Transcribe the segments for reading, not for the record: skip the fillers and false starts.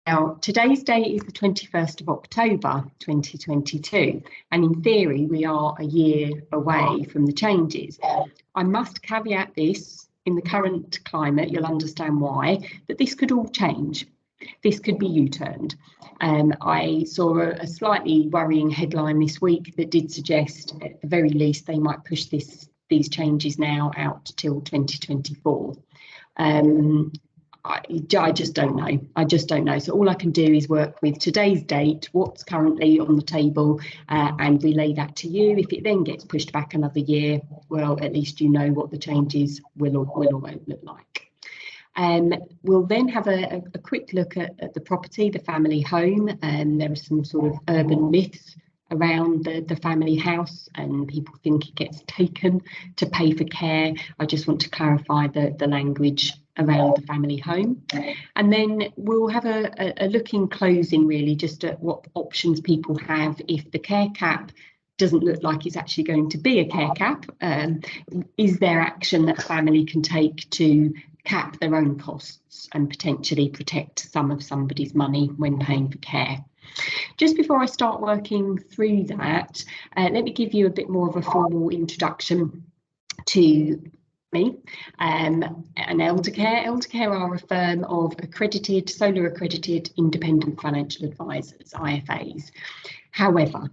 Now, today's date is the 21st of October 2022, and in theory, we are a year away from the changes. I must caveat this, in the current climate, you'll understand why, that this could all change. This could be U-turned. I saw a slightly worrying headline this week that did suggest, at the very least, they might push these changes now out till 2024. I just don't know. I just don't know. So all I can do is work with today's date, what's currently on the table, and relay that to you. If it then gets pushed back another year, well, at least you know what the changes will or won't look like. We'll then have a quick look at the property, the family home, and there are some sort of urban myths around the family house, and people think it gets taken to pay for care. I just want to clarify the language around the family home. And then we'll have a look in closing really just at what options people have if the care cap doesn't look like it's actually going to be a care cap. Is there action that family can take to cap their own costs and potentially protect some of somebody's money when paying for care? Just before I start working through that, let me give you a bit more of a formal introduction to me and Eldercare. Eldercare are a firm of accredited, solar accredited independent financial advisors, IFAs. However,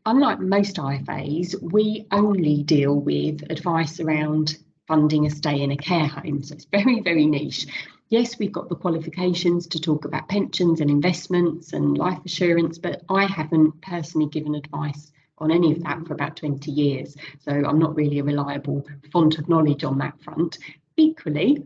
unlike most IFAs, we only deal with advice around funding a stay in a care home. So it's very, very niche. Yes, we've got the qualifications to talk about pensions and investments and life assurance, but I haven't personally given advice on any of that for about 20 years. So I'm not really a reliable font of knowledge on that front. Equally,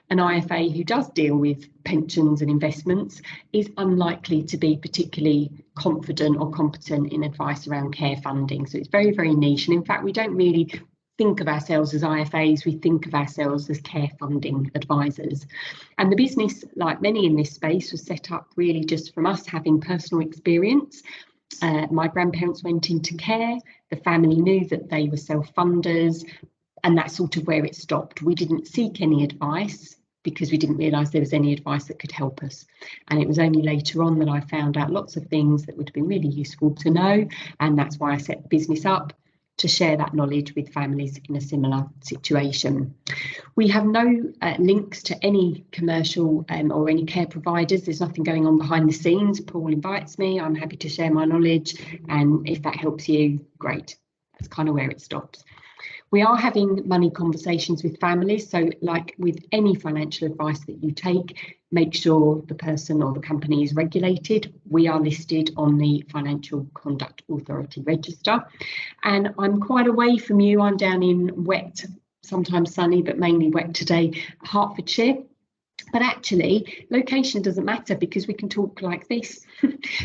an IFA who does deal with pensions and investments is unlikely to be particularly confident or competent in advice around care funding. So it's very, very niche. And in fact, we don't really think of ourselves as IFAs, we think of ourselves as care funding advisors. And the business, like many in this space, was set up really just from us having personal experience. My grandparents went into care, the family knew that they were self-funders, and that's sort of where it stopped. We didn't seek any advice because we didn't realise there was any advice that could help us. And it was only later on that I found out lots of things that would have been really useful to know, and that's why I set the business up, to share that knowledge with families in a similar situation. We have no links to any commercial or any care providers. There's nothing going on behind the scenes. Paul invites me, I'm happy to share my knowledge, and if that helps you, great. That's kind of where it stops. We are having money conversations with families, so like with any financial advice that you take, make sure the person or the company is regulated. We are listed on the Financial Conduct Authority register, and I'm quite away from you. I'm down in wet, sometimes sunny, but mainly wet today, Hertfordshire. But actually, location doesn't matter because we can talk like this.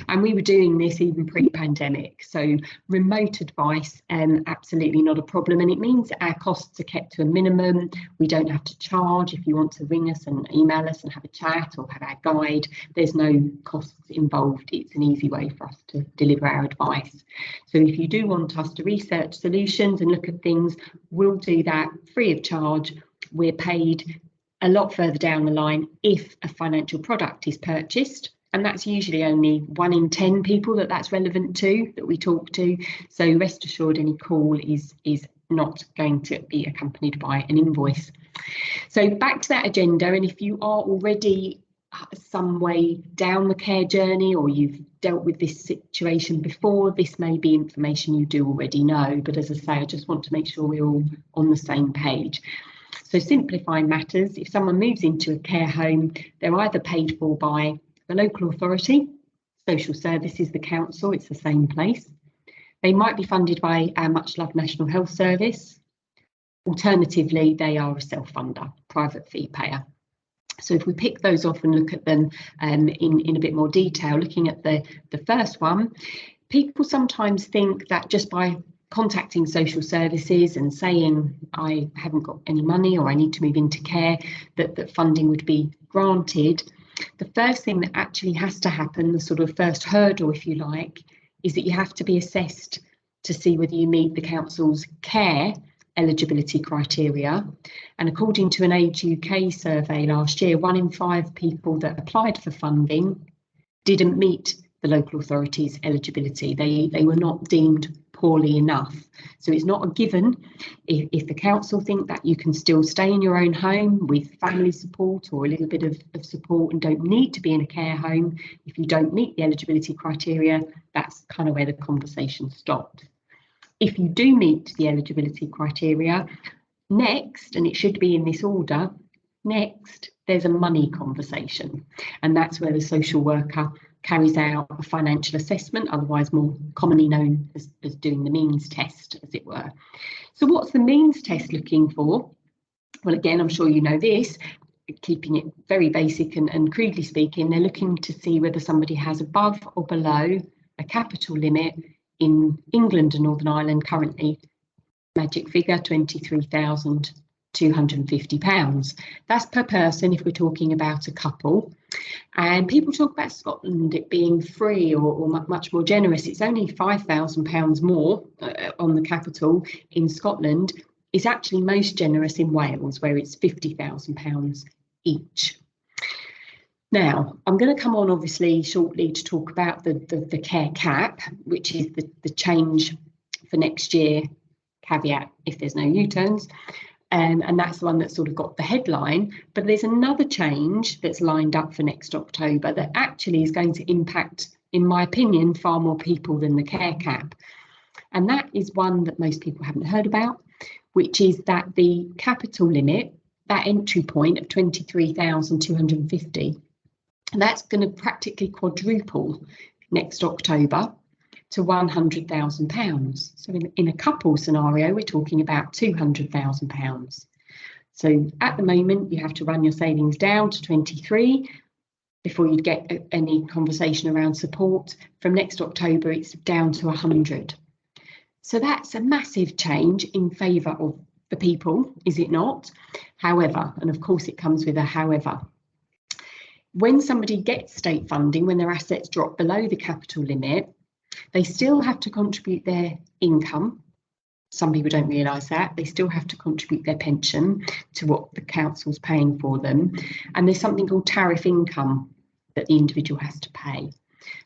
And we were doing this even pre-pandemic. So remote advice, absolutely not a problem. And it means that our costs are kept to a minimum. We don't have to charge. If you want to ring us and email us and have a chat or have our guide, there's no costs involved. It's an easy way for us to deliver our advice. So if you do want us to research solutions and look at things, we'll do that free of charge. We're paid a lot further down the line if a financial product is purchased, and that's usually only 1 in 10 people that's relevant to, that we talk to. So rest assured, any call is not going to be accompanied by an invoice. So back to that agenda, and if you are already some way down the care journey or you've dealt with this situation before, this may be information you do already know, but as I say, I just want to make sure we're all on the same page. So simplifying matters, if someone moves into a care home, they're either paid for by the local authority, social services, the council, it's the same place. They might be funded by our much loved National Health Service. Alternatively, they are a self-funder, private fee payer. So if we pick those off and look at them in a bit more detail, looking at the first one, people sometimes think that just by contacting social services and saying I haven't got any money or I need to move into care, that funding would be granted. The first thing that actually has to happen, the sort of first hurdle, if you like, is that you have to be assessed to see whether you meet the council's care eligibility criteria. And according to an Age UK survey last year, 1 in 5 people that applied for funding didn't meet the local authority's eligibility. They were not deemed poorly enough. So it's not a given. If the council think that you can still stay in your own home with family support or a little bit of support and don't need to be in a care home, if you don't meet the eligibility criteria, that's kind of where the conversation stopped. If you do meet the eligibility criteria, next, and it should be in this order, next, there's a money conversation. And that's where the social worker carries out a financial assessment, otherwise more commonly known as doing the means test, as it were. So what's the means test looking for? Well, again, I'm sure you know this, keeping it very basic and crudely speaking, they're looking to see whether somebody has above or below a capital limit in England and Northern Ireland currently, magic figure, £23,250. That's per person if we're talking about a couple. And people talk about Scotland, it being free or much more generous. It's only £5,000 more on the capital in Scotland. It's actually most generous in Wales, where it's £50,000 each. Now, I'm going to come on obviously shortly to talk about the care cap, which is the change for next year, caveat if there's no U-turns. And that's the one that sort of got the headline. But there's another change that's lined up for next October that actually is going to impact, in my opinion, far more people than the care cap. And that is one that most people haven't heard about, which is that the capital limit, that entry point of 23,250, that's going to practically quadruple next October to £100,000. So in a couple scenario, we're talking about £200,000. So at the moment, you have to run your savings down to 23 before you'd get any conversation around support. From next October, it's down to 100. So that's a massive change in favour of the people, is it not? However, and of course it comes with a however, when somebody gets state funding, when their assets drop below the capital limit, they still have to contribute their income. Some people don't realise that. They still have to contribute their pension to what the council's paying for them. And there's something called tariff income that the individual has to pay.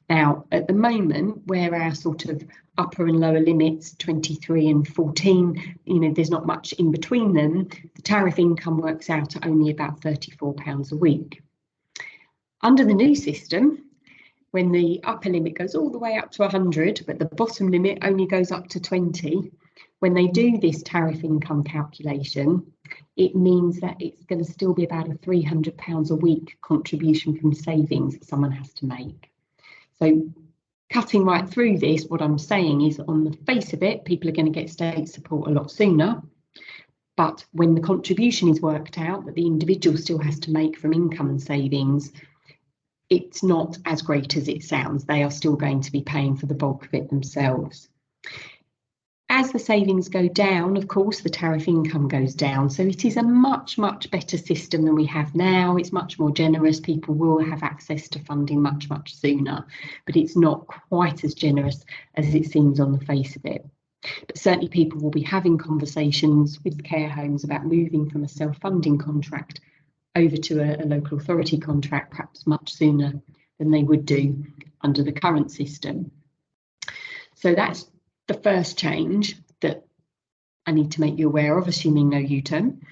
Now, at the moment, where our sort of upper and lower limits, 23 and 14, there's not much in between them, the tariff income works out at only about £34 a week. Under the new system, when the upper limit goes all the way up to 100, but the bottom limit only goes up to 20, when they do this tariff income calculation, it means that it's going to still be about a £300 a week contribution from savings that someone has to make. So cutting right through this, what I'm saying is on the face of it, people are going to get state support a lot sooner. But when the contribution is worked out that the individual still has to make from income and savings, it's not as great as it sounds. They are still going to be paying for the bulk of it themselves. As the savings go down, of course, the tariff income goes down. So it is a much, much better system than we have now. It's much more generous. People will have access to funding much, much sooner, but it's not quite as generous as it seems on the face of it. But certainly people will be having conversations with care homes about moving from a self-funding contract over to a local authority contract, perhaps much sooner than they would do under the current system. So that's the first change that I need to make you aware of, assuming no U-turn.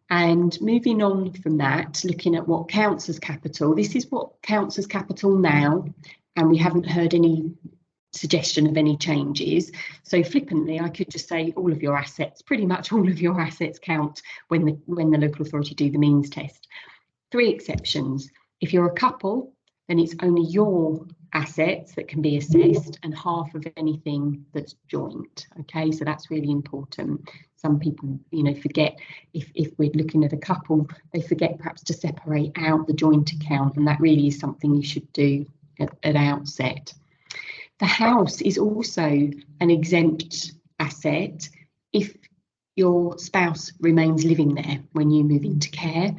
And moving on from that, looking at what counts as capital, this is what counts as capital now, and we haven't heard any suggestion of any changes. So flippantly, I could just say all of your assets, pretty much all of your assets count when the local authority do the means test. 3 exceptions. If you're a couple, then it's only your assets that can be assessed and half of anything that's joint. Okay, so that's really important. Some people, forget if we're looking at a couple, they forget perhaps to separate out the joint account, and that really is something you should do at outset. The house is also an exempt asset if your spouse remains living there when you move into care,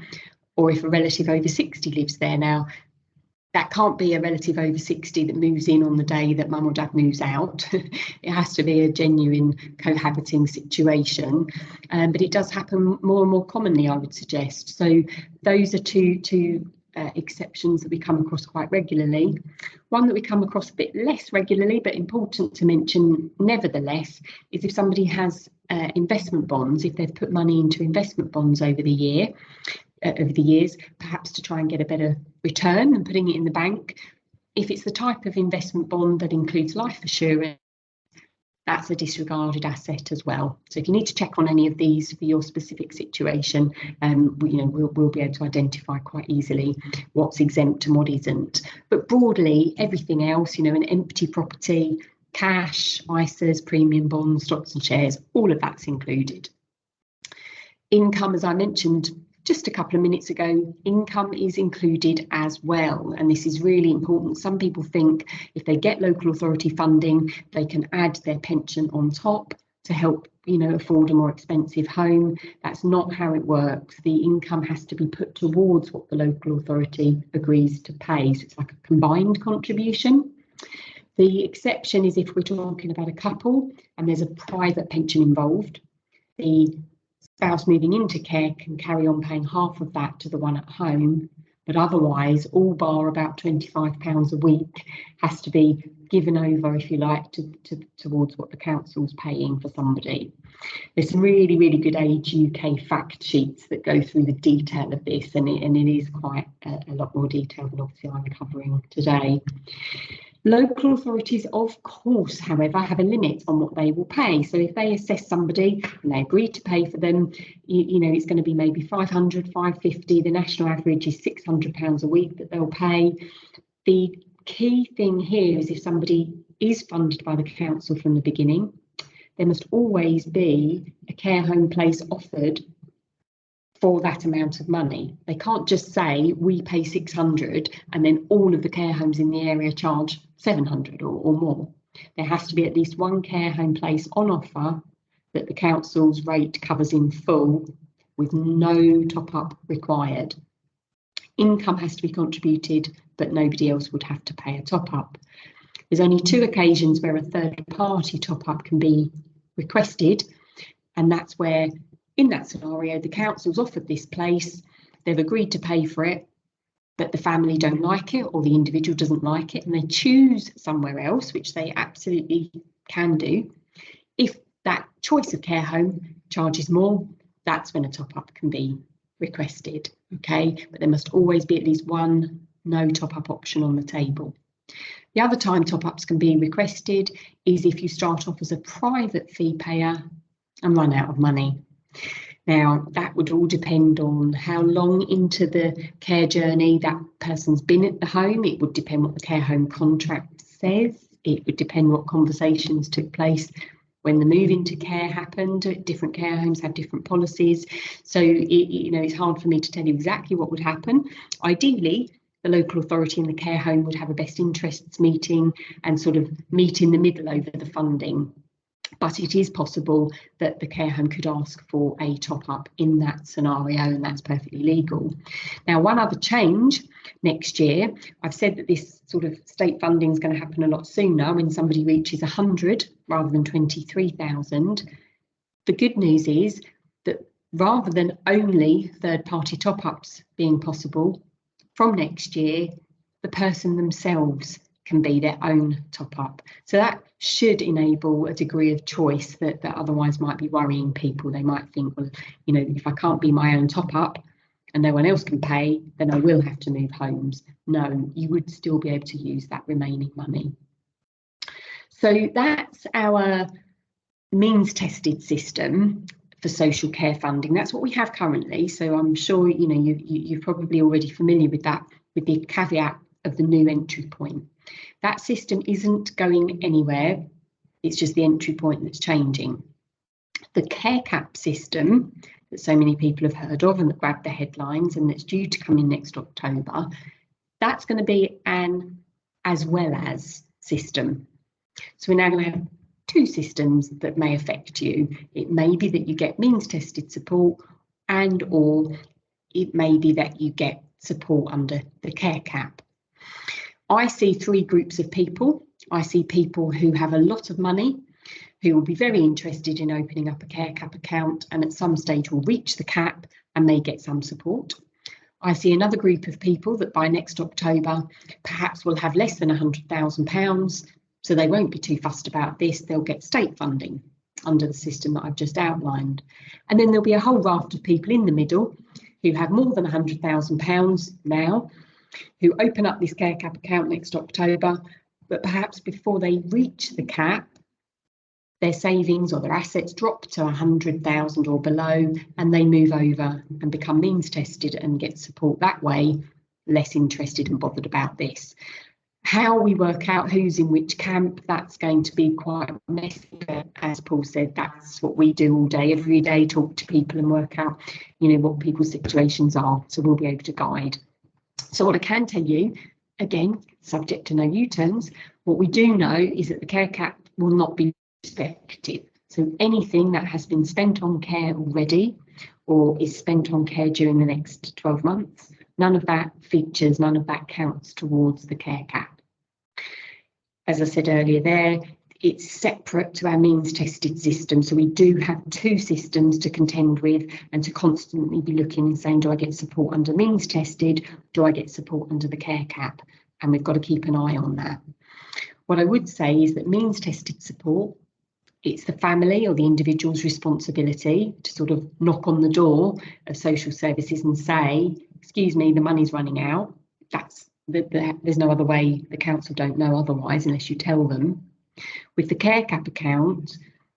or if a relative over 60 lives there. Now, that can't be a relative over 60 that moves in on the day that mum or dad moves out. It has to be a genuine cohabiting situation, but it does happen more and more commonly, I would suggest. So those are two exceptions that we come across quite regularly. One that we come across a bit less regularly, but important to mention nevertheless, is if somebody has investment bonds, if they've put money into investment bonds over the years, perhaps to try and get a better return than putting it in the bank. If it's the type of investment bond that includes life assurance, that's a disregarded asset as well. So if you need to check on any of these for your specific situation, we'll be able to identify quite easily what's exempt and what isn't. But broadly, everything else, an empty property, cash, ISAs, premium bonds, stocks and shares, all of that's included. Income, as I mentioned just a couple of minutes ago, income is included as well, and this is really important. Some people think if they get local authority funding, they can add their pension on top to help afford a more expensive home. That's not how it works. The income has to be put towards what the local authority agrees to pay, so it's like a combined contribution. The exception is if we're talking about a couple and there's a private pension involved. The spouse moving into care can carry on paying half of that to the one at home, but otherwise all bar about £25 a week has to be given over, if you like, towards what the council's paying for somebody. There's some really, really good Age UK fact sheets that go through the detail of this, and it is quite a lot more detail than obviously I'm covering today. Local authorities, of course, however, have a limit on what they will pay. So if they assess somebody and they agree to pay for them, it's going to be maybe 500, 550. The national average is £600 a week that they'll pay. The key thing here is if somebody is funded by the council from the beginning, there must always be a care home place offered for that amount of money. They can't just say we pay 600 and then all of the care homes in the area charge 700 or more. There has to be at least one care home place on offer that the council's rate covers in full with no top up required. Income has to be contributed, but nobody else would have to pay a top up. There's only 2 occasions where a third party top up can be requested, and that's where in that scenario, the council's offered this place, they've agreed to pay for it, but the family don't like it or the individual doesn't like it and they choose somewhere else, which they absolutely can do. If that choice of care home charges more, that's when a top-up can be requested, okay? But there must always be at least one no top-up option on the table. The other time top-ups can be requested is if you start off as a private fee payer and run out of money. Now, that would all depend on how long into the care journey that person's been at the home. It would depend what the care home contract says. It would depend what conversations took place when the move into care happened. Different care homes have different policies. So, it's hard for me to tell you exactly what would happen. Ideally, the local authority and the care home would have a best interests meeting and sort of meet in the middle over the funding. But it is possible that the care home could ask for a top-up in that scenario, and that's perfectly legal. Now, one other change next year, I've said that this sort of state funding is going to happen a lot sooner when somebody reaches 100 rather than 23,000. The good news is that rather than only third-party top-ups being possible, from next year, the person themselves can be their own top-up. So that should enable a degree of choice that otherwise might be worrying people. They might think, well, if I can't be my own top-up and no one else can pay, then I will have to move homes. No, you would still be able to use that remaining money. So that's our means-tested system for social care funding. That's what we have currently. So I'm sure you're probably already familiar with that, with the caveat of the new entry point. That system isn't going anywhere. It's just the entry point that's changing. The care cap system that so many people have heard of and that grabbed the headlines and that's due to come in next October, that's going to be an as well as system. So we're now going to have 2 systems that may affect you. It may be that you get means tested support and or it may be that you get support under the care cap. I see 3 groups of people. I see people who have a lot of money, who will be very interested in opening up a care cap account and at some stage will reach the cap and may get some support. I see another group of people that by next October perhaps will have less than £100,000, so they won't be too fussed about this. They'll get state funding under the system that I've just outlined. And then there'll be a whole raft of people in the middle who have more than £100,000 now, who open up this care cap account next October, but perhaps before they reach the cap, their savings or their assets drop to 100,000 or below, and they move over and become means tested and get support that way, less interested and bothered about this. How we work out who's in which camp, that's going to be quite messy, but as Paul said, that's what we do all day, every day, talk to people and work out, what people's situations are, so we'll be able to guide. So what I can tell you, again, subject to no U-turns, what we do know is that the care cap will not be respected. So anything that has been spent on care already or is spent on care during the next 12 months, none of that features, none of that counts towards the care cap. As I said earlier there, it's separate to our means tested system. So we do have two systems to contend with and to constantly be looking and saying, do I get support under means tested? Do I get support under the care cap? And we've got to keep an eye on that. What I would say is that means tested support, it's the family or the individual's responsibility to sort of knock on the door of social services and say, excuse me, the money's running out. There's no other way. The council don't know otherwise unless you tell them. With the care cap account,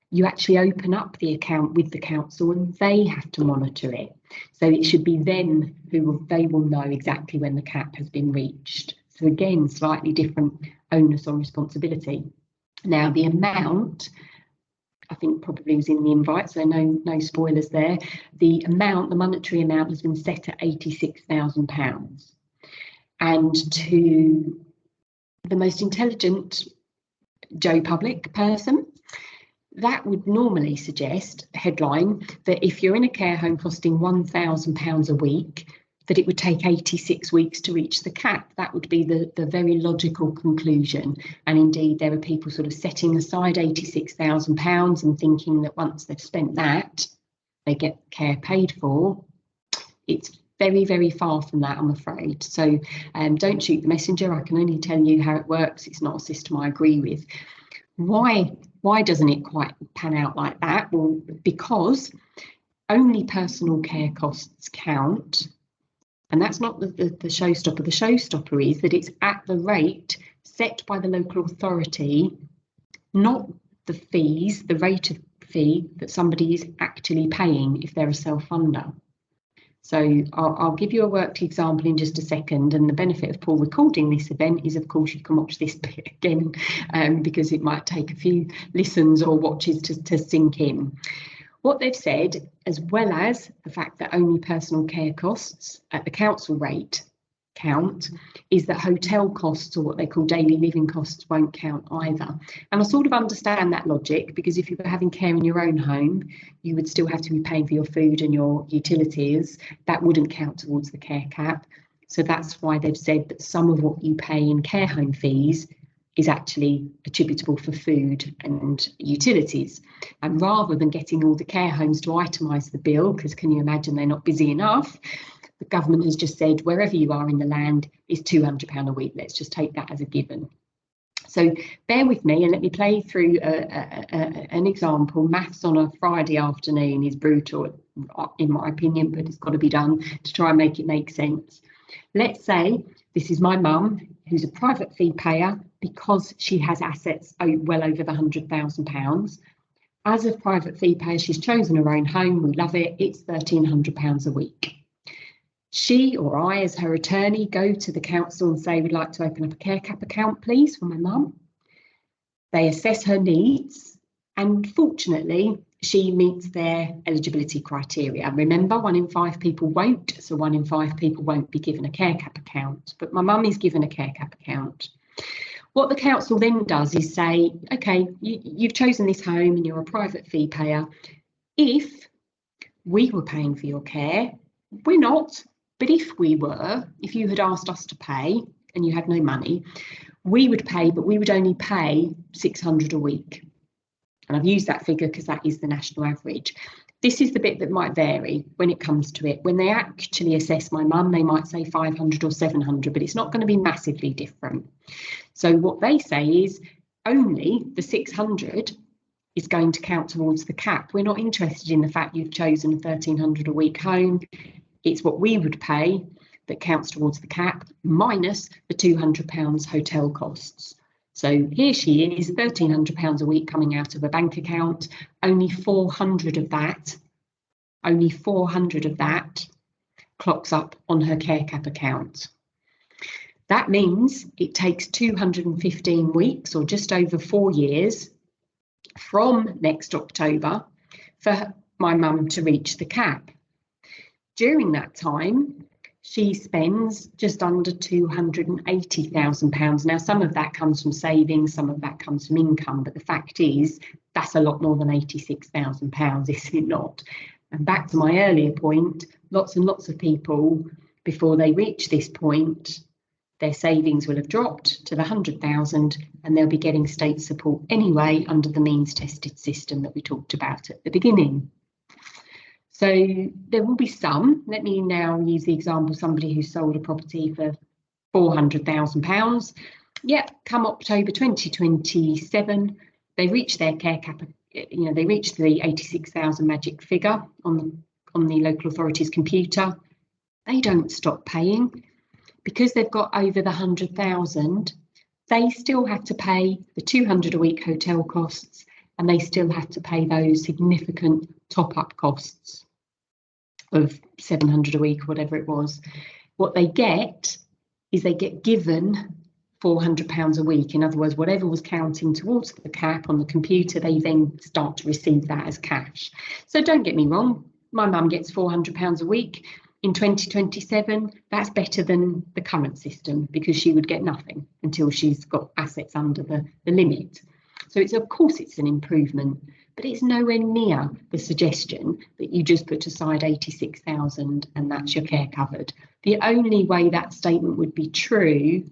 you actually open up the account with the council and they have to monitor it. So it should be them they will know exactly when the cap has been reached. So again, slightly different onus or responsibility. Now the amount, I think probably was in the invite, so no spoilers there. The monetary amount has been set at £86,000. And to the most intelligent Joe Public person, that would normally suggest, headline, that if you're in a care home costing £1,000 a week, that it would take 86 weeks to reach the cap. That would be the very logical conclusion. And indeed, there are people sort of setting aside £86,000 and thinking that once they've spent that, they get care paid for. It's very, very far from that, I'm afraid. So don't shoot the messenger. I can only tell you how it works. It's not a system I agree with. Why doesn't it quite pan out like that? Well, because only personal care costs count. And that's not the showstopper. The showstopper is that it's at the rate set by the local authority, not the fees, the rate of fee that somebody is actually paying if they're a self-funder. So I'll give you a worked example in just a second, and the benefit of Paul recording this event is, of course, you can watch this bit again because it might take a few listens or watches to sink in. What they've said, as well as the fact that only personal care costs at the council rate count, is that hotel costs, or what they call daily living costs, won't count either. And I sort of understand that logic, because if you were having care in your own home, you would still have to be paying for your food and your utilities. That wouldn't count towards the care cap. So that's why they've said that some of what you pay in care home fees is actually attributable for food and utilities. And rather than getting all the care homes to itemise the bill, because can you imagine they're not busy enough, the government has just said wherever you are in the land is £200 a week. Let's just take that as a given. So bear with me and let me play through an example. Maths on a Friday afternoon is brutal, in my opinion, but it's got to be done to try and make it make sense. Let's say this is my mum, who's a private fee payer because she has assets well over the £100,000. As a private fee payer, she's chosen her own home. We love it. It's £1,300 a week. She or I, as her attorney, go to the council and say, we'd like to open up a care cap account, please, for my mum. They assess her needs, and fortunately, she meets their eligibility criteria. Remember, 1 in 5 people won't, so 1 in 5 people won't be given a care cap account, but my mum is given a care cap account. What the council then does is say, okay, you've chosen this home and you're a private fee payer. If we were paying for your care, we're not, but if you had asked us to pay and you had no money, we would pay, but we would only pay £600 a week. And I've used that figure because that is the national average. This is the bit that might vary when it comes to it. When they actually assess my mum, they might say 500 or 700, but it's not going to be massively different. So what they say is only the 600 is going to count towards the cap. We're not interested in the fact you've chosen a 1,300 a week home. It's what we would pay that counts towards the cap, minus the £200 hotel costs. So here she is, £1,300 a week coming out of a bank account. Only 400 of that clocks up on her care cap account. That means it takes 215 weeks, or just over 4 years, from next October for my mum to reach the cap. During that time, she spends just under £280,000. Now, some of that comes from savings, some of that comes from income, but the fact is that's a lot more than £86,000, is it not? And back to my earlier point, lots and lots of people, before they reach this point, their savings will have dropped to the 100,000 and they'll be getting state support anyway under the means tested system that we talked about at the beginning. So there will be some. Let me now use the example of somebody who sold a property for £400,000. Yep, come October 2027, they reach their care cap. They reach the 86,000 magic figure on the local authority's computer. They don't stop paying because they've got over the 100,000. They still have to pay the 200 a week hotel costs, and they still have to pay those significant top-up costs of 700 a week, or whatever it was. What they get is they get given £400 a week. In other words, whatever was counting towards the cap on the computer, they then start to receive that as cash. So don't get me wrong, my mum gets £400 a week. In 2027, that's better than the current system because she would get nothing until she's got assets under the limit. So of course it's an improvement, but it's nowhere near the suggestion that you just put aside 86,000 and that's your care covered. The only way that statement would be true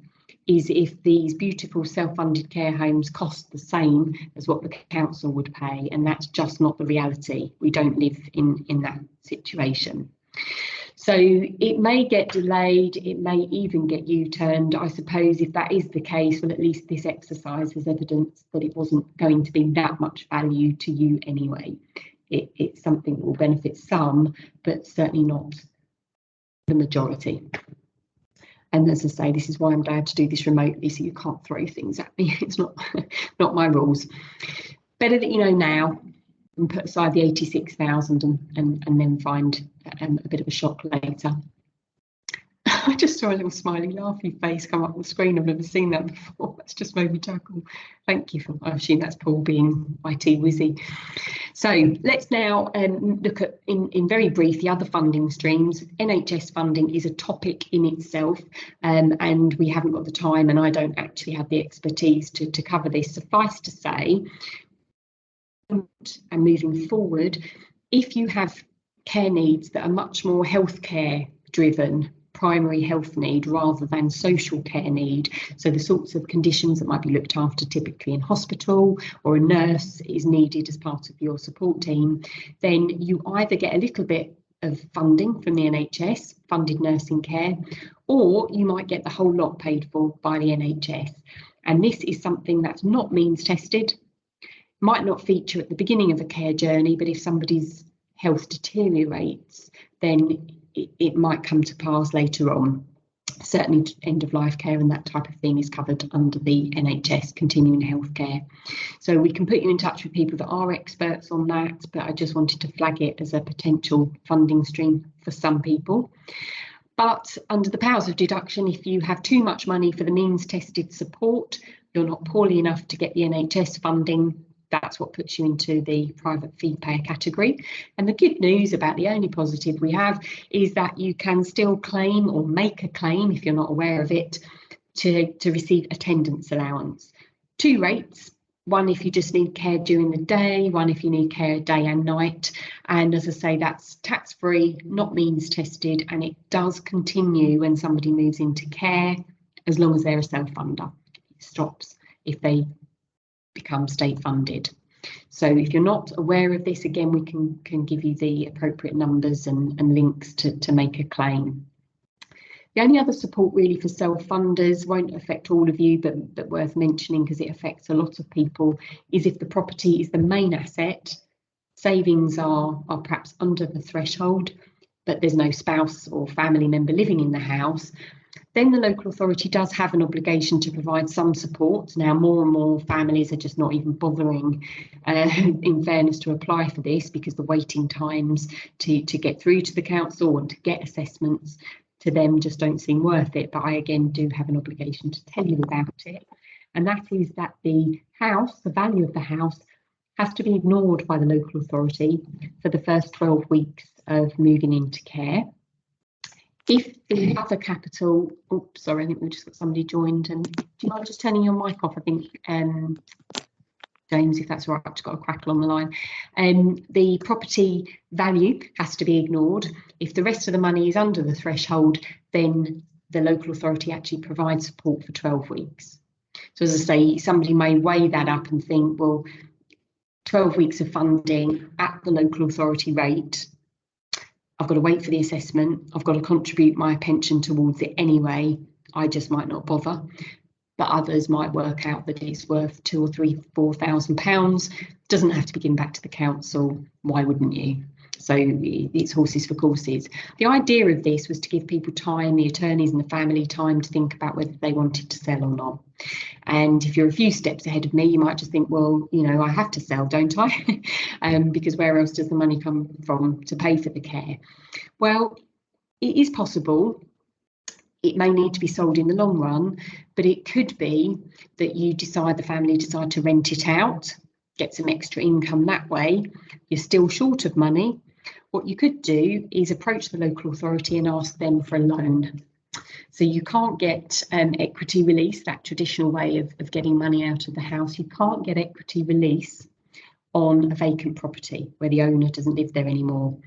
is if these beautiful self-funded care homes cost the same as what the council would pay, and that's just not the reality. We don't live in that situation. So it may get delayed, it may even get U-turned. I suppose if that is the case, well, at least this exercise is evidence that it wasn't going to be that much value to you anyway. It's something that will benefit some, but certainly not the majority. And as I say, this is why I'm glad to do this remotely, so you can't throw things at me. It's not my rules. Better that you know now and put aside the 86,000 and then find a bit of a shock later. I just saw a little smiley, laughy face come up on the screen. I've never seen that before. That's just made me chuckle. Thank you for, I assume that's Paul being IT whizzy. So let's now look at, in very brief, the other funding streams. NHS funding is a topic in itself, and we haven't got the time, and I don't actually have the expertise to cover this. Suffice to say, and moving forward, if you have care needs that are much more healthcare driven, primary health need rather than social care need, so the sorts of conditions that might be looked after typically in hospital, or a nurse is needed as part of your support team, then you either get a little bit of funding from the NHS, funded nursing care, or you might get the whole lot paid for by the NHS. And this is something that's not means tested, might not feature at the beginning of a care journey, but if somebody's health deteriorates, then it might come to pass later on. Certainly end of life care and that type of thing is covered under the NHS continuing healthcare. So we can put you in touch with people that are experts on that, but I just wanted to flag it as a potential funding stream for some people. But under the powers of deduction, if you have too much money for the means tested support, you're not poorly enough to get the NHS funding, that's what puts you into the private fee payer category. And the good news about the only positive we have is that you can still claim or make a claim, if you're not aware of it, to receive attendance allowance. Two rates, one if you just need care during the day, one if you need care day and night. And as I say, that's tax-free, not means tested, and it does continue when somebody moves into care as long as they're a self-funder. It stops if they become state funded. So if you're not aware of this, again, we can give you the appropriate numbers and links to make a claim. The only other support really for self-funders, won't affect all of you, but worth mentioning because it affects a lot of people, is if the property is the main asset, savings are perhaps under the threshold, but there's no spouse or family member living in the house, then the local authority does have an obligation to provide some support. Now, more and more families are just not even bothering, in fairness, to apply for this because the waiting times to get through to the council and to get assessments to them just don't seem worth it. But I, again, do have an obligation to tell you about it. And that is that the house, the value of the house, has to be ignored by the local authority for the first 12 weeks of moving into care. If the other capital, oops, sorry, I think we've just got somebody joined. And do you mind just turning your mic off? I think, James, if that's all right, I've just got a crackle on the line. The property value has to be ignored. If the rest of the money is under the threshold, then the local authority actually provides support for 12 weeks. So as I say, somebody may weigh that up and think, well, 12 weeks of funding at the local authority rate, I've got to wait for the assessment, I've got to contribute my pension towards it anyway, I just might not bother. But others might work out that it's worth £2,000 or £3,000, £4,000, doesn't have to be given back to the council, why wouldn't you? So it's horses for courses. The idea of this was to give people time, the attorneys and the family, time to think about whether they wanted to sell or not. And if you're a few steps ahead of me, you might just think, well, you know, I have to sell, don't I? Because where else does the money come from to pay for the care? Well, it is possible. It may need to be sold in the long run, but it could be that the family decide to rent it out, get some extra income that way. You're still short of money. What you could do is approach the local authority and ask them for a loan. So you can't get equity release, that traditional way of getting money out of the house. You can't get equity release on a vacant property where the owner doesn't live there anymore.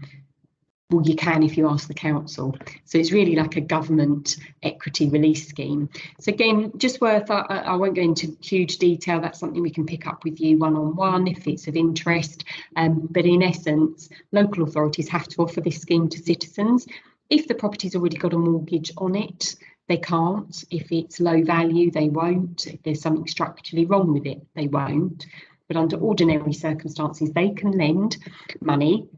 Well, you can if you ask the council. So it's really like a government equity release scheme. So again, just worth, I won't go into huge detail. That's something we can pick up with you one-on-one if it's of interest. But in essence, local authorities have to offer this scheme to citizens. If the property's already got a mortgage on it, they can't. If it's low value, they won't. If there's something structurally wrong with it, they won't. But under ordinary circumstances, they can lend money,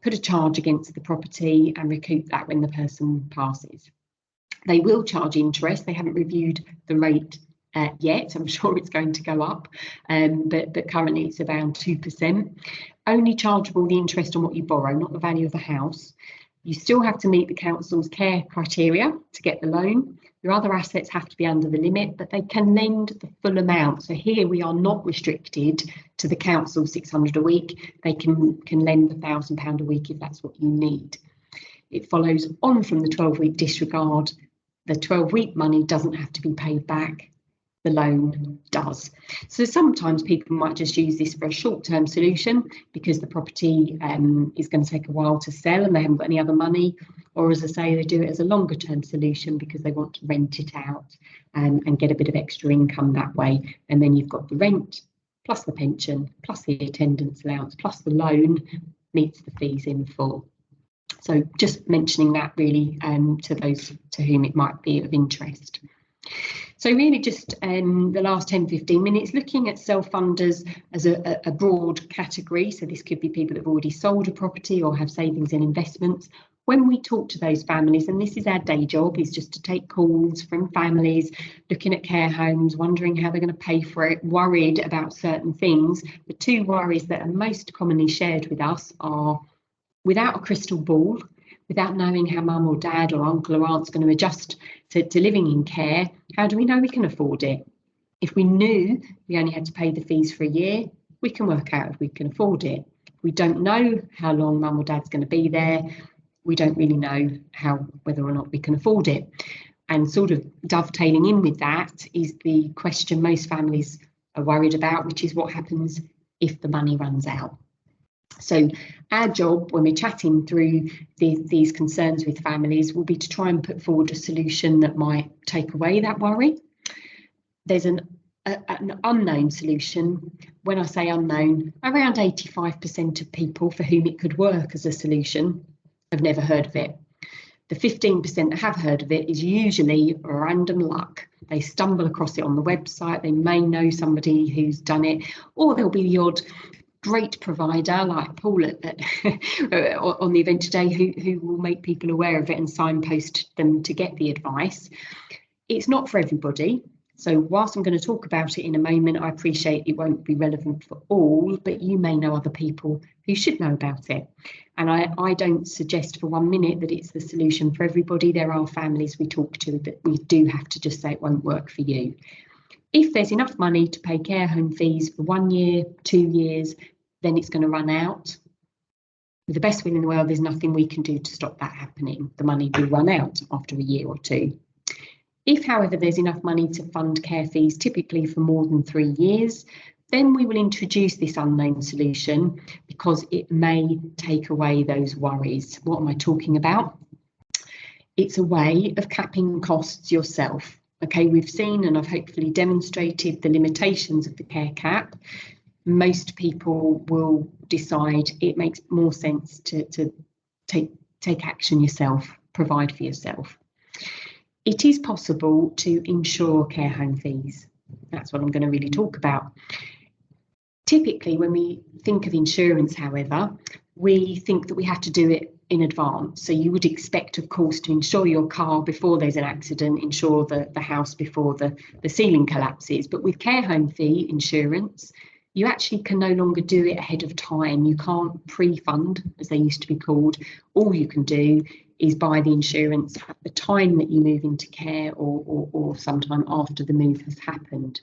put a charge against the property and recoup that when the person passes. They will charge interest. They haven't reviewed the rate yet. I'm sure it's going to go up, but currently it's around 2%. Only chargeable the interest on what you borrow, not the value of the house. You still have to meet the council's care criteria to get the loan. Your other assets have to be under the limit, but they can lend the full amount. So here we are not restricted to the council £600 a week. They can lend £1,000 a week if that's what you need. It follows on from the 12-week disregard. The 12-week money doesn't have to be paid back. The loan does. So sometimes people might just use this for a short-term solution because the property is going to take a while to sell and they haven't got any other money, or as I say, they do it as a longer-term solution because they want to rent it out and get a bit of extra income that way. And then you've got the rent plus the pension plus the attendance allowance plus the loan meets the fees in full. So just mentioning that really to those to whom it might be of interest. So really just the last 10-15 minutes looking at self-funders as a broad category. So this could be people that have already sold a property or have savings and investments. When we talk to those families, and this is our day job, is just to take calls from families looking at care homes, wondering how they're going to pay for it, worried about certain things. The two worries that are most commonly shared with us are without a crystal ball, without knowing how mum or dad or uncle or aunt's going to adjust to living in care, how do we know we can afford it? If we knew we only had to pay the fees for a year, we can work out if we can afford it. If we don't know how long mum or dad's going to be there, we don't really know whether or not we can afford it. And sort of dovetailing in with that is the question most families are worried about, which is what happens if the money runs out. So our job when we're chatting through these concerns with families will be to try and put forward a solution that might take away that worry. There's a an unknown solution. When I say unknown, around 85% of people for whom it could work as a solution have never heard of it. The 15% that have heard of it is usually random luck. They stumble across it on the website, they may know somebody who's done it, or there'll be the odd great provider like Paul on the event today who will make people aware of it and signpost them to get the advice. It's not for everybody. So whilst I'm going to talk about it in a moment, I appreciate it won't be relevant for all, but you may know other people who should know about it. And I don't suggest for 1 minute that it's the solution for everybody. There are families we talk to, but we do have to just say it won't work for you. If there's enough money to pay care home fees for 1 year, 2 years, then it's going to run out. With the best will in the world, there's nothing we can do to stop that happening. The money will run out after a year or two. If, however, there's enough money to fund care fees, typically for more than 3 years, then we will introduce this unknown solution because it may take away those worries. What am I talking about? It's a way of capping costs yourself. Okay, we've seen and I've hopefully demonstrated the limitations of the care cap. Most people will decide it makes more sense to take action yourself, provide for yourself. It is possible to insure care home fees. That's what I'm going to really talk about. Typically, when we think of insurance, however, we think that we have to do it in advance. So you would expect, of course, to insure your car before there's an accident, insure the house before the ceiling collapses. But with care home fee insurance, you actually can no longer do it ahead of time. You can't pre-fund, as they used to be called. All you can do is buy the insurance at the time that you move into care or sometime after the move has happened.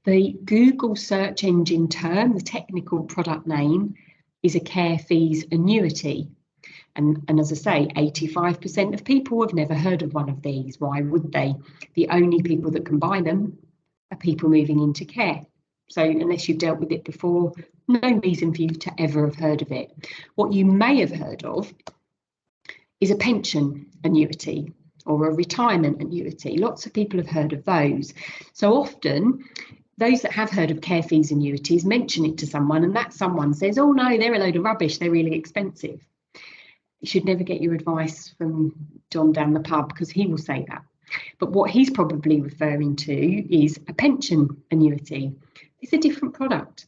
The Google search engine term, the technical product name, is a care fees annuity. And as I say, 85% of people have never heard of one of these. Why would they? The only people that can buy them are people moving into care. So unless you've dealt with it before, no reason for you to ever have heard of it. What you may have heard of is a pension annuity or a retirement annuity. Lots of people have heard of those. So often, those that have heard of care fees annuities mention it to someone, and that someone says, oh no, they're a load of rubbish, they're really expensive. You should never get your advice from John down the pub because he will say that. But what he's probably referring to is a pension annuity. It's a different product.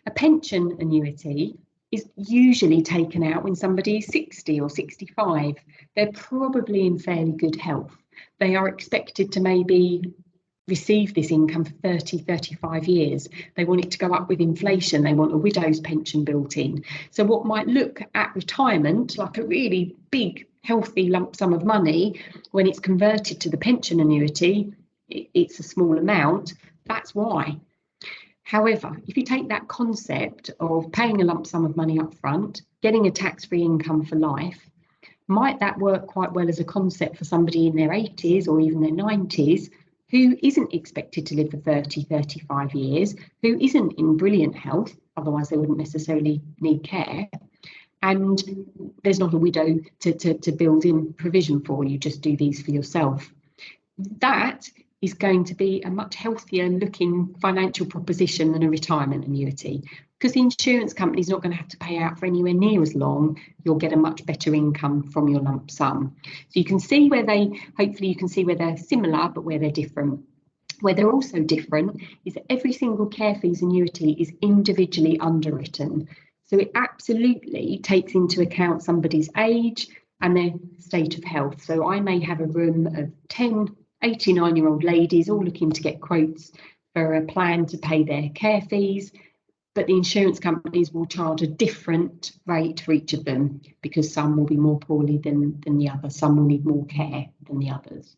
A pension annuity is usually taken out when somebody is 60 or 65. They're probably in fairly good health. They are expected to maybe receive this income for 30, 35 years. They want it to go up with inflation. They want a widow's pension built in. So what might look at retirement like a really big, healthy lump sum of money, when it's converted to the pension annuity, it's a small amount. That's why. However, if you take that concept of paying a lump sum of money up front, getting a tax-free income for life, might that work quite well as a concept for somebody in their 80s or even their 90s who isn't expected to live for 30, 35 years, who isn't in brilliant health, otherwise they wouldn't necessarily need care, and there's not a widow to build in provision for, you just do these for yourself. That is going to be a much healthier looking financial proposition than a retirement annuity, because the insurance company is not going to have to pay out for anywhere near as long. You'll get a much better income from your lump sum. So you can see where hopefully you can see where they're similar, but where they're different. Where they're also different is that every single care fees annuity is individually underwritten. So it absolutely takes into account somebody's age and their state of health. So I may have a room of 10 89-year-old ladies all looking to get quotes for a plan to pay their care fees, but the insurance companies will charge a different rate for each of them because some will be more poorly than the others, some will need more care than the others.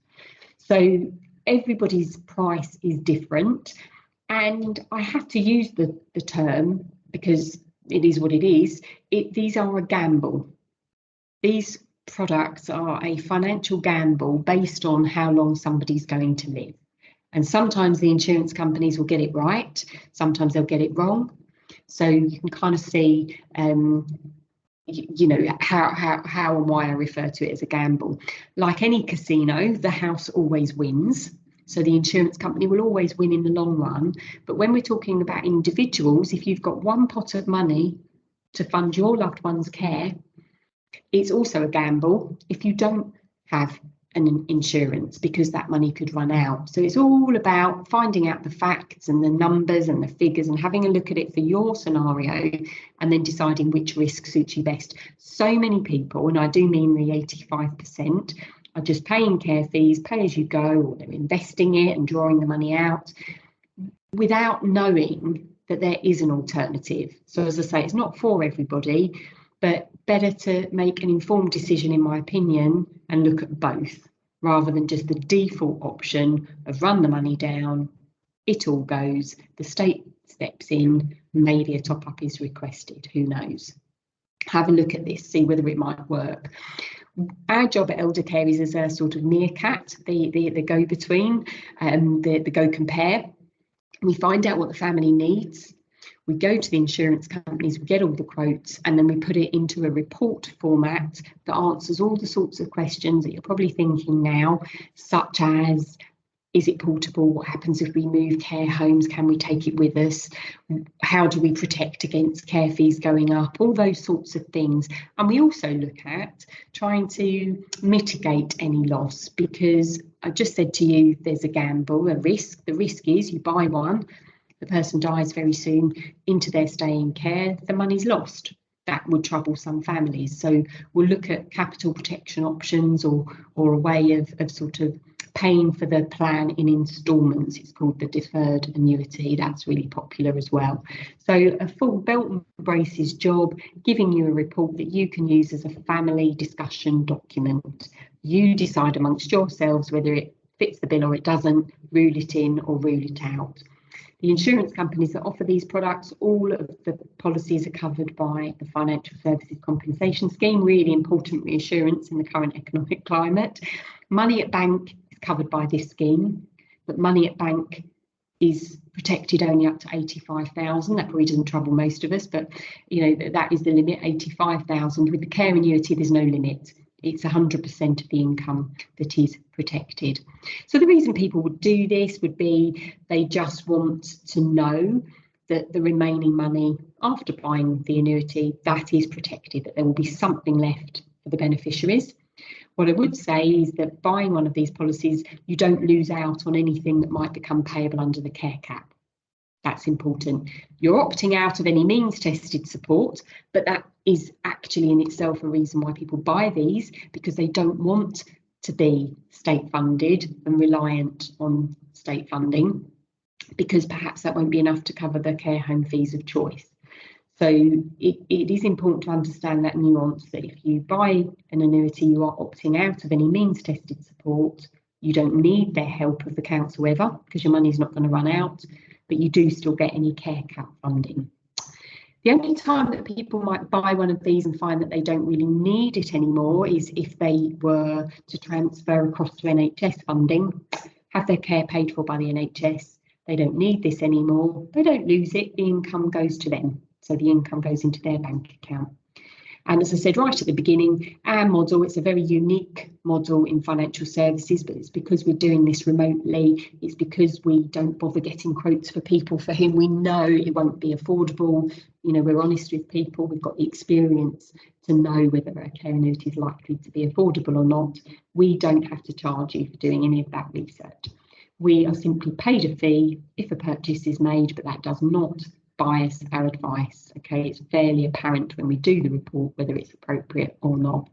So everybody's price is different, and I have to use the term because it is what it is. These are a gamble. These products are a financial gamble based on how long somebody's going to live. And sometimes the insurance companies will get it right, sometimes they'll get it wrong. So you can kind of see, you know, how and why I refer to it as a gamble. Like any casino, the house always wins. So the insurance company will always win in the long run. But when we're talking about individuals, if you've got one pot of money to fund your loved one's care, it's also a gamble if you don't have an insurance, because that money could run out. So it's all about finding out the facts and the numbers and the figures and having a look at it for your scenario, and then deciding which risk suits you best. So many people, and I do mean the 85%, are just paying care fees, pay as you go, or they're investing it and drawing the money out without knowing that there is an alternative. So as I say, it's not for everybody, but better to make an informed decision, in my opinion, and look at both, rather than just the default option of run the money down, it all goes, the state steps in, maybe a top-up is requested, who knows. Have a look at this, see whether it might work. Our job at Eldercare is as a sort of meerkat, the go-between, the go-compare. We find out what the family needs. We go to the insurance companies, we get all the quotes, and then we put it into a report format that answers all the sorts of questions that you're probably thinking now, such as, is it portable? What happens if we move care homes? Can we take it with us? How do we protect against care fees going up? All those sorts of things. And we also look at trying to mitigate any loss, because I just said to you, there's a gamble, a risk. The risk is you buy one, the person dies very soon into their stay in care, the money's lost. That would trouble some families. So we'll look at capital protection options, or a way of sort of paying for the plan in instalments. It's called the deferred annuity. That's really popular as well. So a full belt and braces job, giving you a report that you can use as a family discussion document. You decide amongst yourselves whether it fits the bill or it doesn't, rule it in or rule it out. The insurance companies that offer these products, all of the policies are covered by the Financial Services Compensation Scheme, really important reassurance in the current economic climate. Money at bank is covered by this scheme, but money at bank is protected only up to 85,000. That probably doesn't trouble most of us, but that is the limit, 85,000. With the care annuity, there's no limit. It's 100% of the income that is protected. So the reason people would do this would be they just want to know that the remaining money after buying the annuity, that is protected, that there will be something left for the beneficiaries. What I would say is that buying one of these policies, you don't lose out on anything that might become payable under the care cap. That's important. You're opting out of any means tested support, but that is actually in itself a reason why people buy these, because they don't want to be state funded and reliant on state funding, because perhaps that won't be enough to cover the care home fees of choice. So it is important to understand that nuance, that if you buy an annuity, you are opting out of any means tested support. You don't need their help of the council ever, because your money's not going to run out, but you do still get any care cap funding. The only time that people might buy one of these and find that they don't really need it anymore is if they were to transfer across to NHS funding, have their care paid for by the NHS. They don't need this anymore. They don't lose it. The income goes to them. So the income goes into their bank account. And as I said right at the beginning, our model, it's a very unique model in financial services, but it's because we're doing this remotely. It's because we don't bother getting quotes for people for whom we know it won't be affordable. We're honest with people. We've got the experience to know whether a care annuity is likely to be affordable or not. We don't have to charge you for doing any of that research. We are simply paid a fee if a purchase is made, but that does not bias our advice. Okay, it's fairly apparent when we do the report whether it's appropriate or not.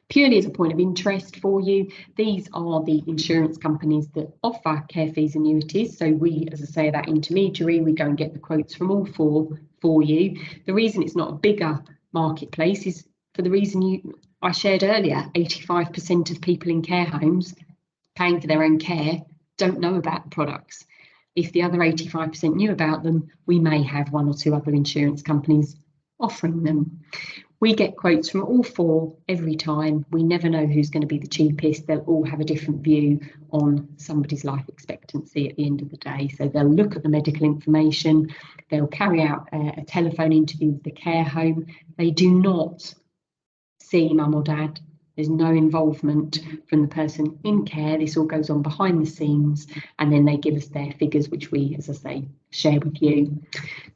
Purely as a point of interest for you, these are the insurance companies that offer care fees annuities. So we, as I say, that intermediary, we go and get the quotes from all four for you. The reason it's not a bigger marketplace is for the reason I shared earlier. 85% of people in care homes paying for their own care don't know about the products. If the other 85% knew about them, we may have one or two other insurance companies offering them. We get quotes from all four every time. We never know who's going to be the cheapest. They'll all have a different view on somebody's life expectancy at the end of the day. So they'll look at the medical information. They'll carry out a telephone interview with the care home. They do not see mum or dad. There's no involvement from the person in care. This all goes on behind the scenes, and then they give us their figures, which we, as I say, share with you.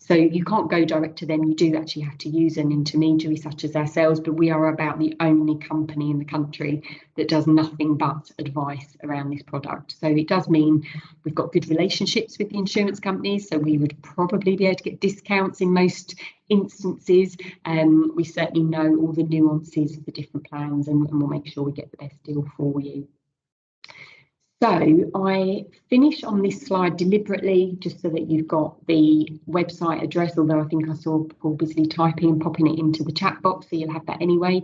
So you can't go direct to them. You do actually have to use an intermediary such as ourselves, but we are about the only company in the country that does nothing but advice around this product. So it does mean we've got good relationships with the insurance companies, so we would probably be able to get discounts in most instances. We certainly know all the nuances of the different plans, and we'll make sure we get the best deal for you. So I finish on this slide deliberately just so that you've got the website address, although I think I saw Paul busily typing and popping it into the chat box, so you'll have that anyway.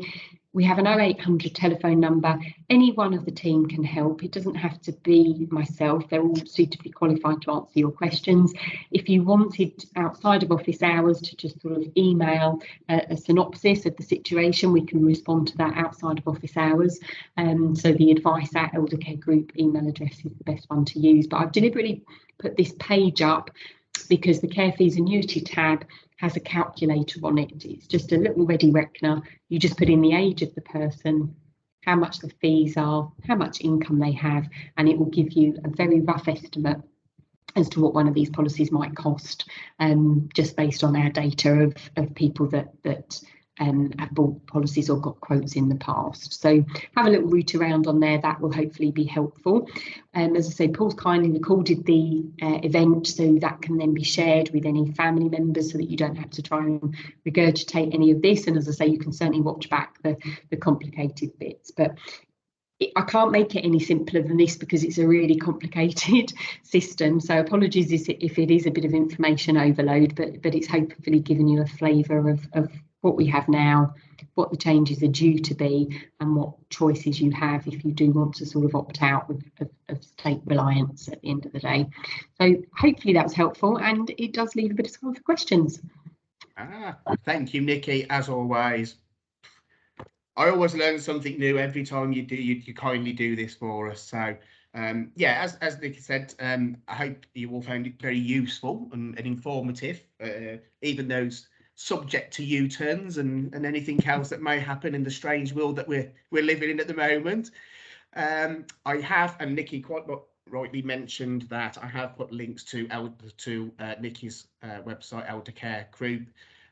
We have an 0800 telephone number. Any one of the team can help. It doesn't have to be myself. They're all suitably qualified to answer your questions. If you wanted outside of office hours to just sort of email a synopsis of the situation, we can respond to that outside of office hours. So the advice@Eldercare Group email address is the best one to use. But I've deliberately put this page up because the Care Fees Annuity tab has a calculator on it. It's just a little ready reckoner. You just put in the age of the person, how much the fees are, how much income they have, and it will give you a very rough estimate as to what one of these policies might cost, just based on our data of people that have bought policies or got quotes in the past. So have a little route around on there. That will hopefully be helpful. As I say, Paul's kindly recorded the event, so that can then be shared with any family members so that you don't have to try and regurgitate any of this. And as I say, you can certainly watch back the complicated bits. But I can't make it any simpler than this because it's a really complicated system. So apologies if it is a bit of information overload, but it's hopefully given you a flavour of what we have now, what the changes are due to be, and what choices you have if you do want to sort of opt out of state reliance at the end of the day. So hopefully that was helpful, and it does leave a bit of time for questions. Thank you, Nikki, as always. I always learn something new every time you kindly do this for us. So yeah, as Nikki said, I hope you all found it very useful and informative, even those subject to U-turns and anything else that may happen in the strange world that we're living in at the moment. I have, and Nikki quite rightly mentioned that I have put links to Nikki's website, Eldercare Group,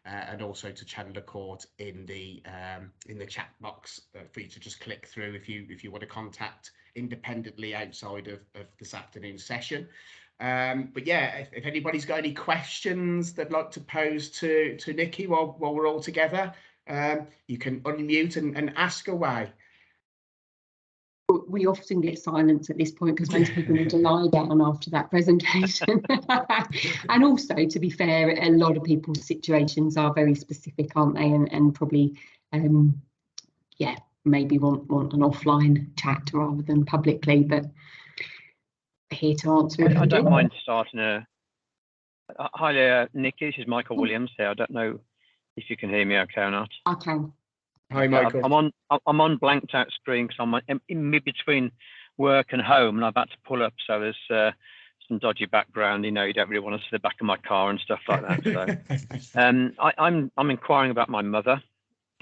and also to Chandler Court in the chat box for you to just click through if you want to contact independently outside of this afternoon's session. But yeah, if anybody's got any questions they'd like to pose to Nikki while we're all together, you can unmute and ask away. We often get silence at this point because most people need to lie down after that presentation. And also, to be fair, a lot of people's situations are very specific, aren't they? And probably, yeah, maybe want an offline chat rather than publicly, but here to answer. I don't mind starting hi there, Nikki. This is Michael Williams here. I don't know if you can hear me okay or not. I can. Hi, Michael. I'm on blanked out screen because I'm in between work and home, and I've had to pull up, so there's some dodgy background. You know, you don't really want to see the back of my car and stuff like that. So, I'm inquiring about my mother,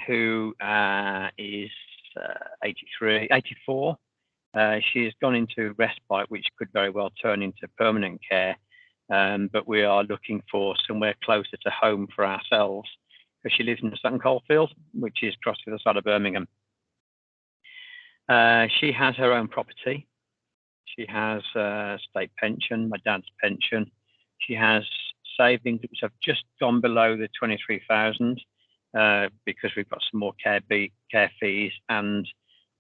who is 84. She has gone into respite, which could very well turn into permanent care, but we are looking for somewhere closer to home for ourselves, because she lives in Sutton Coldfield, which is across the other side of Birmingham. She has her own property. She has a state pension, my dad's pension. She has savings which have just gone below the 23,000 because we've got some more care fees and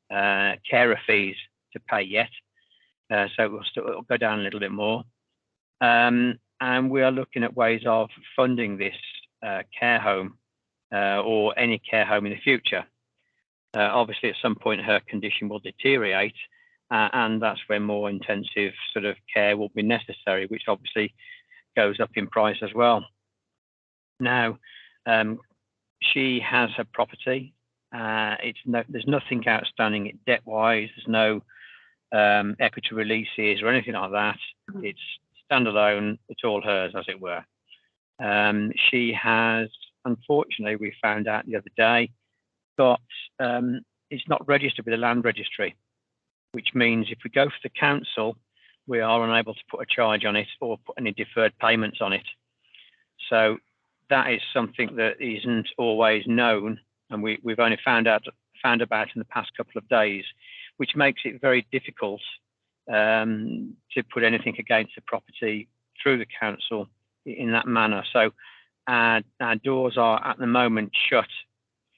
carer fees to pay yet. So it'll go down a little bit more. And we are looking at ways of funding this care home or any care home in the future. Obviously, at some point, her condition will deteriorate, and that's when more intensive sort of care will be necessary, which obviously goes up in price as well. Now, she has her property. There's nothing outstanding debt-wise. There's no equity releases or anything like that. It's standalone. It's all hers, as it were. She has, unfortunately, we found out the other day, got it's not registered with the land registry, which means if we go for the council, we are unable to put a charge on it or put any deferred payments on it. So that is something that isn't always known, and we've only found about in the past couple of days, which makes it very difficult to put anything against the property through the council in that manner. So our doors are at the moment shut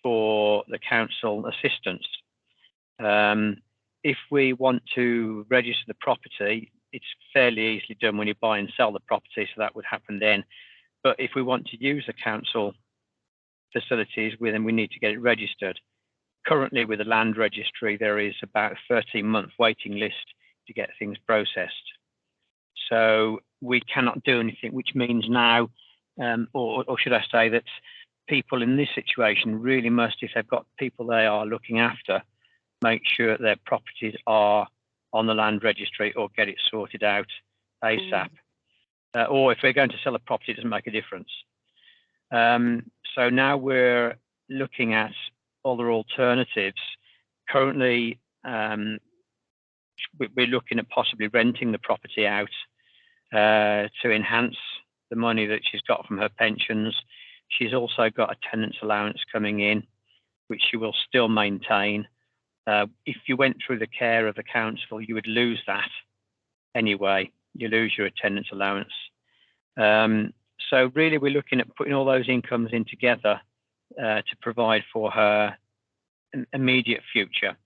for the council assistance. If we want to register the property, it's fairly easily done when you buy and sell the property, so that would happen then. But if we want to use the council facilities, then we need to get it registered. Currently with the land registry, there is about a 13-month waiting list to get things processed. So we cannot do anything, which means now, or should I say that people in this situation really must, if they've got people they are looking after, make sure their properties are on the land registry or get it sorted out ASAP. Or if they're going to sell a property, it doesn't make a difference. So now we're looking at other alternatives. Currently, we're looking at possibly renting the property out to enhance the money that she's got from her pensions. She's also got a tenant's allowance coming in, which she will still maintain. If you went through the care of the council, you would lose that anyway. You lose your attendance allowance. So really, we're looking at putting all those incomes in together to provide for her an immediate future.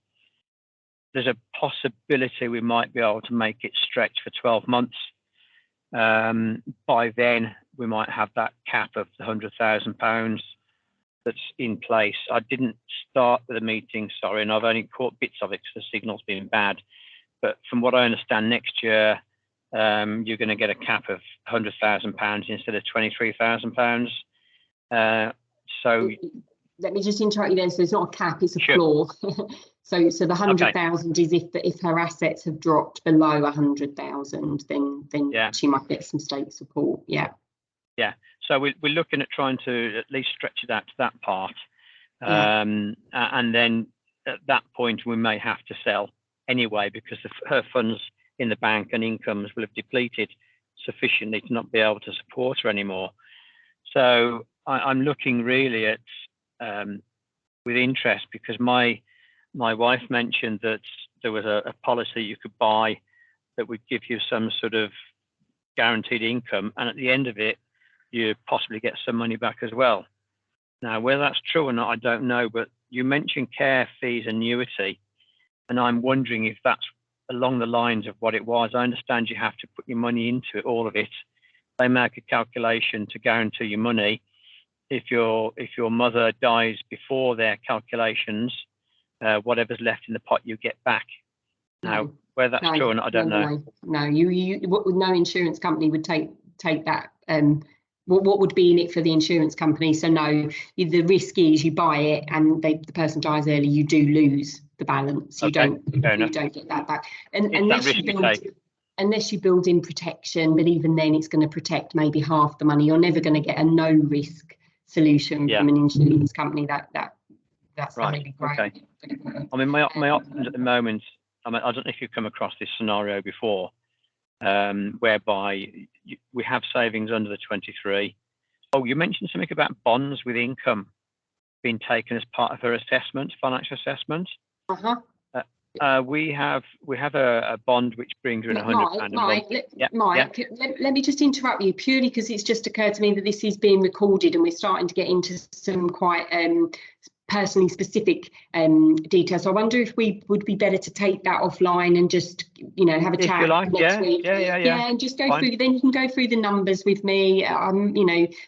There's a possibility we might be able to make it stretch for 12 months. By then, we might have that cap of the £100,000 that's in place. I didn't start with the meeting, sorry, and I've only caught bits of it because the signal's been bad. But from what I understand, next year, you're going to get a cap of £100,000 instead of £23,000. So let me just interrupt you there. So it's not a cap; it's a floor. So the 100,000 is if her assets have dropped below 100,000, then she might get some state support. Yeah. So we're looking at trying to at least stretch it out to that part, and then at that point we may have to sell anyway because her funds in the bank and incomes will have depleted sufficiently to not be able to support her anymore. So I'm looking really at with interest, because my wife mentioned that there was a policy you could buy that would give you some sort of guaranteed income, and at the end of it you possibly get some money back as well. Now, whether that's true or not, I don't know, but you mentioned care fees annuity, and I'm wondering if that's along the lines of what it was. I understand you have to put your money into it, all of it. They make a calculation to guarantee your money. If your mother dies before their calculations, whatever's left in the pot you get back. Now, whether that's true or not, I don't know. No, no insurance company would take that. What would be in it for the insurance company? So no, the risk is you buy it and the person dies early, you do lose the balance. You don't get that back. And unless you build in protection, but even then it's going to protect maybe half the money. You're never going to get a no risk solution from an insurance company. That's right. Really great. Okay. I mean, my options at the moment, I don't know if you've come across this scenario before, whereby we have savings under the 23. Oh, you mentioned something about bonds with income being taken as part of her assessment, financial assessment. We have a bond which brings in £100. Mike, let me just interrupt you purely because it's just occurred to me that this is being recorded and we're starting to get into some quite personally specific details. So I wonder if we would be better to take that offline and just have a chat next week. And just go through. Then you can go through the numbers with me.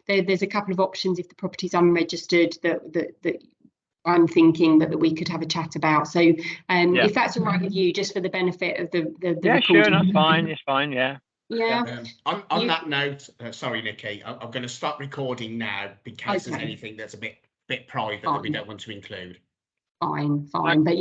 There's a couple of options if the property's unregistered that I'm thinking that we could have a chat about. So if that's all right with you, just for the benefit of the recording. Sure, that's fine. It's fine. On that note, sorry, Nicky, I'm going to stop recording now because there's anything that's a bit private that we don't want to include. Fine. But